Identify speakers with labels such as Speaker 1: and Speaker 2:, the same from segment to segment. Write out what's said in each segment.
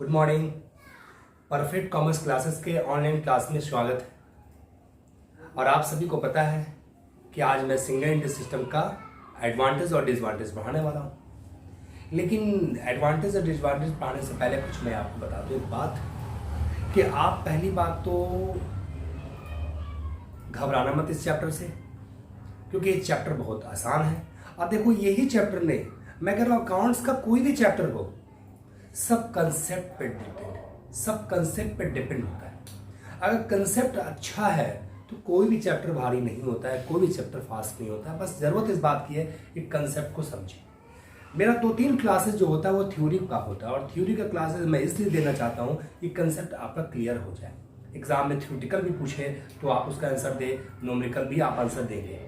Speaker 1: Good morning. Perfect commerce classes के online class में स्वागत है। और आप सभी को पता है कि आज मैं सिंगल इंटरेस्ट सिस्टम का एडवांटेज और डिसवांटेज पढ़ाने वाला हूँ। लेकिन एडवांटेज और डिसवांटेज पढ़ाने से पहले कुछ मैं आपको बता दूँ एक बात, कि आप पहली बात तो घबराना मत इस चैप्टर से, क्योंकि ये चैप्टर बहुत आसान है। अब देखो, यही चैप्टर नहीं, मैं कह रहा हूँ अकाउंट्स का कोई भी चैप्टर हो, सब कंसेप्ट पे डिपेंड होता है। अगर कंसेप्ट अच्छा है तो कोई भी चैप्टर भारी नहीं होता है, कोई भी चैप्टर फास्ट नहीं होता है। बस जरूरत इस बात की है कि कंसेप्ट को समझें। मेरा 2-3 क्लासेस जो होता है वो थ्योरी का होता है, और थ्योरी का क्लासेस मैं इसलिए देना चाहता हूँ कि कंसेप्ट आपका क्लियर हो जाए। एग्जाम में थ्योरेटिकल भी पूछे तो आप उसका आंसर दे, न्यूमेरिकल भी आप आंसर देंगे।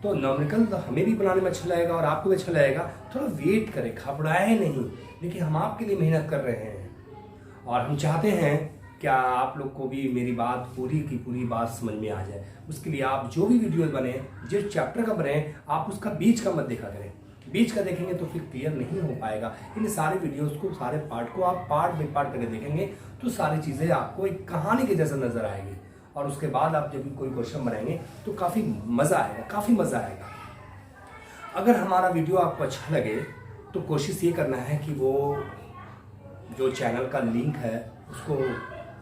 Speaker 1: तो न्यूमेरिकल तो हमें भी बनाने में अच्छा लगेगा और आपको भी अच्छा लगेगा। थोड़ा वेट करें, घबराएं नहीं, देखिए हम आपके लिए मेहनत कर रहे हैं और हम चाहते हैं क्या आप लोग को भी मेरी बात पूरी की पूरी बात समझ में आ जाए। उसके लिए आप जो भी वीडियो बने, जिस चैप्टर का बने, आप उसका बीच का मत देखा करें। बीच का देखेंगे तो फिर क्लियर नहीं हो पाएगा। इन सारे वीडियोस को, सारे पार्ट को आप पार्ट बाई पार्ट करके देखेंगे तो सारी चीज़ें आपको एक कहानी के जैसा नजर आएगी। और उसके बाद आप जब भी कोई क्वेश्चन बनाएंगे तो काफ़ी मज़ा आएगा, काफ़ी मज़ा आएगा। अगर हमारा वीडियो आपको अच्छा लगे तो कोशिश ये करना है कि वो जो चैनल का लिंक है उसको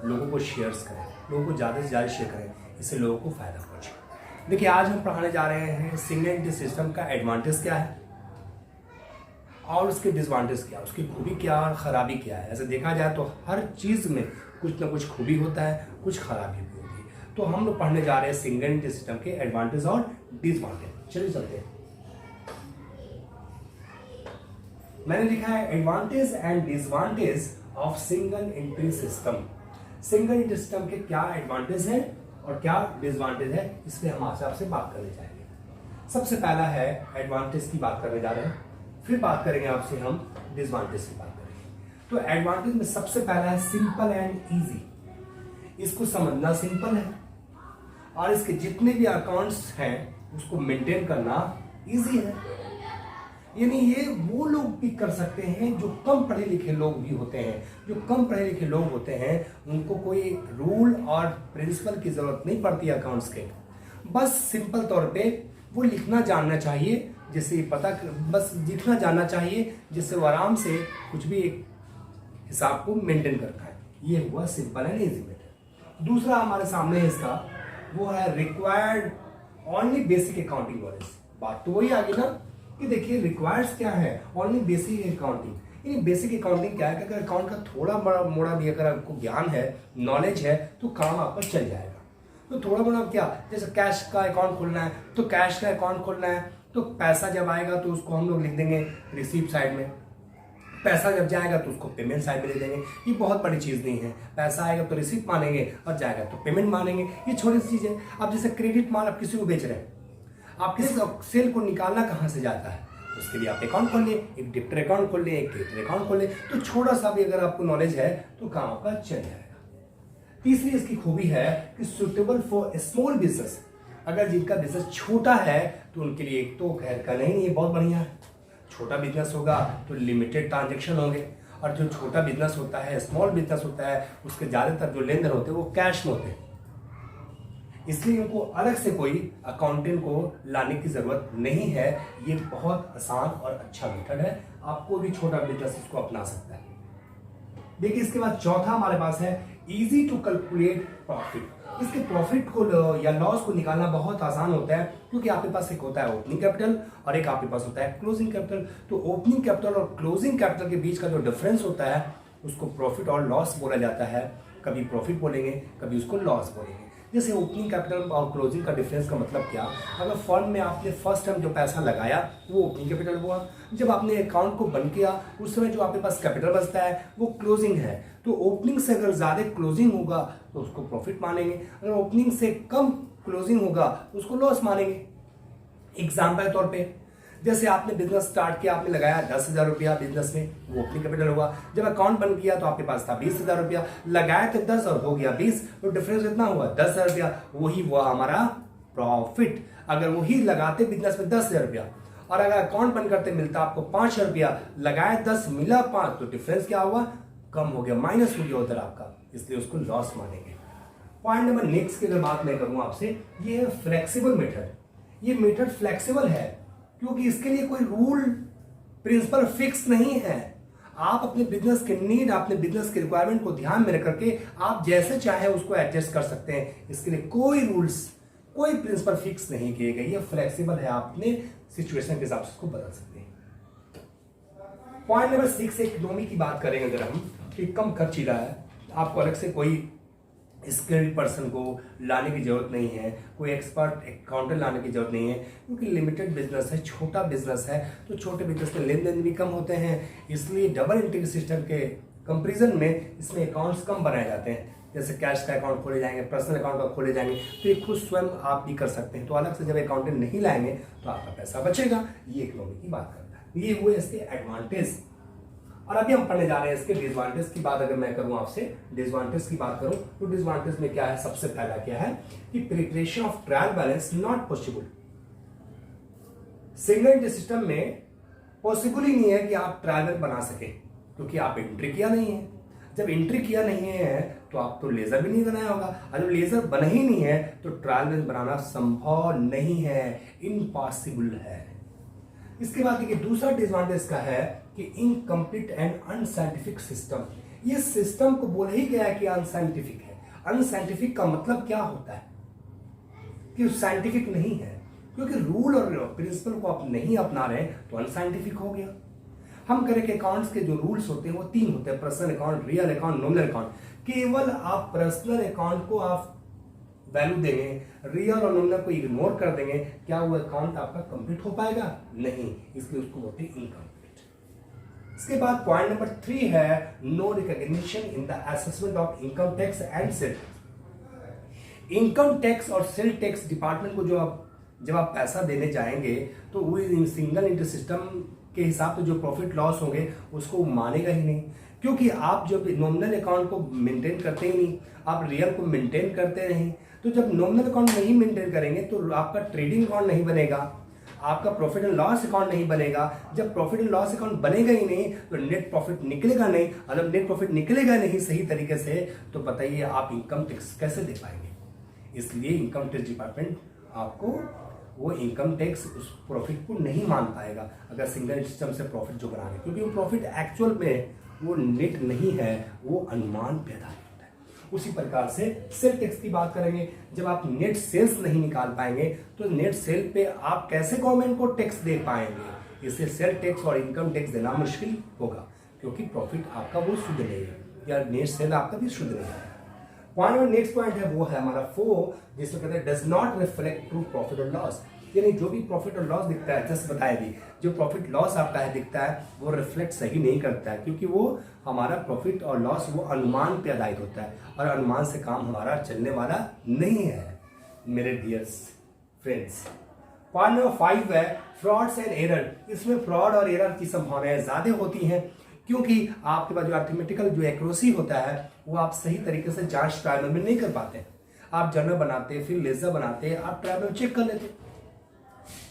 Speaker 1: लोगों को शेयर्स करें, लोगों को ज़्यादा से ज़्यादा शेयर करें, इससे लोगों को फ़ायदा पहुँचे। देखिए, आज हम पढ़ाने जा रहे हैं सिंगल इंटरेस्ट सिस्टम का एडवांटेज क्या है और उसके डिसवांटेज क्या, उसकी खूबी क्या और ख़राबी क्या है। ऐसे देखा जाए तो हर चीज़ में कुछ ना कुछ खूबी होता है, कुछ खराबी भी होती है। तो हम लोग पढ़ने जा रहे हैं सिंगल इंटरेस्ट सिस्टम के एडवांटेज और डिसवांटेज। चलिए चलते हैं। मैंने लिखा है advantage and disadvantage of single entry system. Single entry system के क्या एडवांटेज है और क्या डिसवांटेज है, इस पे हम आज आपसे बात करने जाएंगे। सबसे पहला है एडवांटेज की बात करने जा रहे हैं, फिर बात करेंगे आपसे हम डिसवांटेज की बात करेंगे। तो एडवांटेज में सबसे पहला है सिंपल एंड इजी। इसको समझना सिंपल है और इसके जितने भी अकाउंट्स हैं उसको मेंटेन करना इजी है। यानी ये वो लोग भी कर सकते हैं जो कम पढ़े लिखे लोग भी होते हैं। जो कम पढ़े लिखे लोग होते हैं उनको कोई रूल और प्रिंसिपल की जरूरत नहीं पड़ती अकाउंट्स के। बस सिंपल तौर पे वो लिखना जानना चाहिए, जिससे बस लिखना जानना चाहिए, जिससे वो आराम से कुछ भी एक हिसाब को मेंटेन करता है। ये हुआ सिंपल एंड इजी मेथड। दूसरा हमारे सामने है इसका, वो है required only basic accounting knowledge. बात तो वही आ गई ना कि देखिए रिक्वायर्स क्या है, ओनली बेसिक अकाउंटिंग। यानी बेसिक अकाउंटिंग क्या है कि अगर अकाउंट का थोड़ा बड़ा मोड़ा भी अगर आपको ज्ञान है, नॉलेज है, तो काम आपका चल जाएगा। तो थोड़ा बड़ा क्या, जैसे कैश का अकाउंट खोलना है तो कैश का अकाउंट खोलना है, तो पैसा जब आएगा तो उसको हम लोग लिख देंगे रिसीप्ट साइड में, पैसा जब जाएगा तो उसको पेमेंट साइड में ले देंगे। ये बहुत बड़ी चीज़ नहीं है, पैसा आएगा तो रिसीप्ट मानेंगे और जाएगा तो पेमेंट मानेंगे, ये छोटी सी चीज़ है। अब जैसे क्रेडिट माल आप किसी को बेच रहे हैं, आप किसी सेल को निकालना कहाँ से जाता है, उसके लिए आप अकाउंट खोल लिए, एक डिप्टर अकाउंट खोल लिए, एक क्रेडिट अकाउंट खोल लिए। तो छोटा सा भी अगर आपको नॉलेज है तो काम आपका चल जाएगा। तीसरी इसकी खूबी है कि सुटेबल फॉर स्मॉल बिजनेस। अगर जिनका बिजनेस छोटा है तो उनके लिए एक तो खैर का नहीं, ये बहुत बढ़िया है। छोटा बिजनेस होगा तो लिमिटेड ट्रांजेक्शन होंगे, और जो छोटा बिजनेस होता है, स्मॉल बिजनेस होता है, उसके ज़्यादातर जो लेन देन होते हैं वो कैश में होते हैं। इसलिए उनको अलग से कोई अकाउंटेंट को लाने की जरूरत नहीं है। ये बहुत आसान और अच्छा मेथड है, आपको भी छोटा बिजनेस इसको अपना सकता है। देखिए, इसके बाद चौथा हमारे पास है इजी टू कैलकुलेट प्रॉफिट। इसके प्रॉफिट को या लॉस को निकालना बहुत आसान होता है, क्योंकि आपके पास एक होता है ओपनिंग कैपिटल और एक आपके पास होता है क्लोजिंग कैपिटल। तो ओपनिंग कैपिटल और क्लोजिंग कैपिटल के बीच का जो डिफरेंस होता है उसको प्रॉफिट और लॉस बोला जाता है। कभी प्रॉफिट बोलेंगे, कभी उसको लॉस बोलेंगे। जैसे ओपनिंग कैपिटल और क्लोजिंग का डिफरेंस का मतलब क्या, अगर फर्म में आपने फर्स्ट टाइम जो पैसा लगाया वो ओपनिंग कैपिटल हुआ, जब आपने अकाउंट को बंद किया उस समय जो आपके पास कैपिटल बचता है वो क्लोजिंग है। तो ओपनिंग से अगर ज़्यादा क्लोजिंग होगा तो उसको प्रॉफिट मानेंगे, अगर ओपनिंग से कम क्लोजिंग होगा तो उसको लॉस मानेंगे। एग्जाम्पल तौर पर, जैसे आपने बिजनेस स्टार्ट किया, आपने लगाया 10,000 रुपया बिजनेस में, वो ओपनिंग कैपिटल हुआ। जब अकाउंट बंद किया तो आपके पास था 20,000 रुपया, लगाया तो 10 और हो गया 20, तो डिफरेंस कितना हुआ 10,000 रुपया, वही हुआ हमारा प्रॉफिट। अगर वही लगाते बिजनेस में 10,000 रुपया और अगर अकाउंट बंद करते मिलता आपको 5,000 रुपया, लगाया 10 मिला 5, तो डिफरेंस क्या हुआ कम हो गया, माइनस हो गया उधर आपका, इसलिए उसको लॉस मानेंगे। पॉइंट नंबर नेक्स्ट की अगर बात मैं करूं आपसे, ये है फ्लेक्सिबल मेथड। ये मेथड फ्लेक्सिबल है क्योंकि इसके लिए कोई रूल प्रिंसिपल फिक्स नहीं है। आप अपने बिजनेस के नीड, अपने बिजनेस के रिक्वायरमेंट को ध्यान में रख करके आप जैसे चाहे उसको एडजस्ट कर सकते हैं। इसके लिए कोई रूल्स, कोई प्रिंसिपल फिक्स नहीं किए गए। ये फ्लेक्सिबल है, आप अपने सिचुएशन के हिसाब से उसको बदल सकते हैं। पॉइंट नंबर 6 इकोनॉमी की बात करेंगे अगर हम, कि कम खर्चीला है, आपको अलग से कोई स्किल्ड पर्सन को लाने की जरूरत नहीं है, कोई एक्सपर्ट अकाउंटेंट लाने की जरूरत नहीं है, क्योंकि लिमिटेड बिजनेस है, छोटा बिजनेस है, तो छोटे बिजनेस में लेन देन भी कम होते हैं। इसलिए डबल एंट्री सिस्टम के कंपैरिजन में इसमें अकाउंट्स कम बनाए जाते हैं। जैसे कैश का अकाउंट खोले जाएंगे, पर्सनल अकाउंट खोले जाएंगे, तो ये खुद स्वयं आप भी कर सकते हैं। तो अलग से जब अकाउंटेंट नहीं लाएंगे तो आपका पैसा बचेगा। ये इकोनॉमी की बात करता है। ये हुए इसके एडवांटेज। और अभी हम पढ़ने जा रहे हैं इसके डिसएडवांटेज की बात। अगर मैं करूं आपसे डिसएडवांटेज की बात करूं तो डिसएडवांटेज में क्या है, सबसे पहला क्या है कि preparation of trial balance not possible. Single entry system में पॉसिबल ही नहीं है कि आप ट्रायल बैलेंस बना सके, क्योंकि आप एंट्री किया नहीं है। जब एंट्री किया नहीं है तो आप तो लेजर भी नहीं बनाया होगा, और जब लेजर बना ही नहीं है तो ट्रायल बैलेंस बनाना संभव नहीं है, इम्पॉसिबल है। इसके बाद देखिए दूसरा डिसएडवांटेज का है कि इनकम्प्लीट एंड अनसाइंटिफिक सिस्टम। ये सिस्टम को बोला ही गया है कि अनसाइंटिफिक है। अनसाइंटिफिक का मतलब क्या होता है कि साइंटिफिक नहीं है, क्योंकि रूल और प्रिंसिपल को आप नहीं अपना रहे तो अनसाइंटिफिक हो गया। हम करें कि अकाउंट्स के जो रूल्स होते हैं वो 3 होते हैं, personal account, real account, nominal account. केवल आप पर्सनल अकाउंट को आप वैल्यू देंगे, रियल और नॉमिनल को इग्नोर कर देंगे, क्या वो अकाउंट आपका कंप्लीट हो पाएगा? नहीं, इसलिए उसको बोलते हैं इनकम्प्लीट। इसके बाद पॉइंट नंबर 3 है no recognition in the assessment of income tax and sale. Income tax और सेल टैक्स डिपार्टमेंट को जब आप पैसा देने जाएंगे तो वो सिंगल एंट्री सिस्टम के हिसाब से जो प्रॉफिट लॉस होंगे उसको मानेगा ही नहीं, क्योंकि आप जब नॉमिनल अकाउंट को मेंटेन करते ही नहीं, आप रियल को मेंटेन करते नहीं। तो जब नॉमिनल अकाउंट नहीं मेंटेन करेंगे तो आपका ट्रेडिंग अकाउंट नहीं बनेगा, आपका प्रॉफिट एंड लॉस अकाउंट नहीं बनेगा। जब प्रॉफिट एंड लॉस अकाउंट बनेगा ही नहीं तो नेट प्रॉफिट निकलेगा नहीं, और जब नेट प्रॉफिट निकलेगा नहीं सही तरीके से तो बताइए आप इनकम टैक्स कैसे दे पाएंगे। इसलिए इनकम टैक्स डिपार्टमेंट आपको वो इनकम टैक्स उस प्रॉफिट को नहीं मान पाएगा अगर सिंगल सिस्टम से प्रॉफिट जो बना रहे, क्योंकि वो प्रॉफिट एक्चुअल में वो नेट नहीं है, वो अनुमान पे आधारित है। उसी प्रकार से सेल टैक्स की बात करेंगे, जब आप नेट सेल्स नहीं निकाल पाएंगे तो नेट सेल पे आप कैसे गवर्नमेंट को टैक्स दे पाएंगे। इससे सेल टैक्स और इनकम टैक्स देना मुश्किल होगा, क्योंकि प्रॉफिट आपका वो शुद्ध नहीं है या नेट सेल आपका भी शुद्ध नहीं है। पॉइंट नेक्स्ट पॉइंट है वो है हमारा 4, जिसमें कहते हैं does not reflect true profit और लॉस। यानी जो भी प्रॉफिट और लॉस दिखता है, जस्ट बताया भी, जो प्रॉफिट लॉस आपका है दिखता है वो रिफ्लेक्ट सही नहीं करता है, क्योंकि वो हमारा प्रॉफिट और लॉस वो अनुमान पे आधारित होता है, और अनुमान से काम हमारा चलने वाला नहीं है मेरे डियर फ्रेंड्स। पॉइंट नंबर 5 है फ्रॉड्स एंड एरर। इसमें फ्रॉड और एरर की संभावनाएं ज्यादा होती हैं, क्योंकि आपके पास जो अर्थमेटिकल जो एक्यूरेसी होता है वो आप सही तरीके से जांच ट्रायल में नहीं कर पाते। आप जर्नल बनाते, फिर लेजर बनाते, आप ट्रायल में चेक कर लेते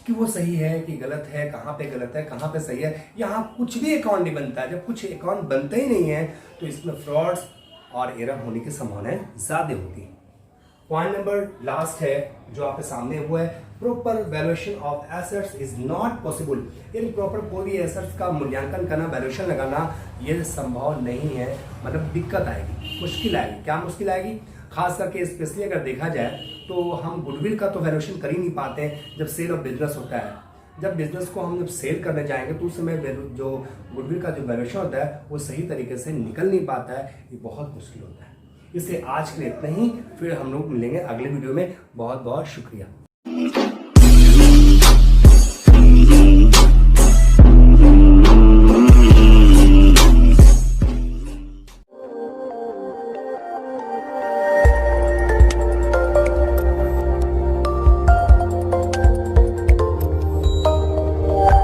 Speaker 1: कि वो सही है कि गलत है, कहाँ पे गलत है, कहाँ पे सही है। यहाँ कुछ भी अकाउंट नहीं बनता है। जब कुछ अकाउंट बनते ही नहीं है तो इसमें फ्रॉड्स और एरर होने की संभावनाएं ज्यादा होती है। पॉइंट नंबर लास्ट है जो आपके सामने वो है proper valuation of assets is not possible. यानी प्रॉपर कोई भी एसेट्स का मूल्यांकन करना, वैल्यूएशन लगाना ये संभव नहीं है, मतलब दिक्कत आएगी, मुश्किल आएगी। क्या मुश्किल आएगी? खास करके स्पेशली अगर देखा जाए तो हम गुडविल का तो वैल्यूएशन कर ही नहीं पाते हैं जब सेल ऑफ बिजनेस होता है। जब बिजनेस को हम जब सेल करने जाएंगे तो उस समय जो गुडविल का जो वैल्यूएशन होता है वो सही तरीके से निकल नहीं पाता है, ये बहुत मुश्किल होता है। इसलिए आज के लिए इतना ही, फिर हम लोग मिलेंगे अगले वीडियो में। बहुत बहुत शुक्रिया।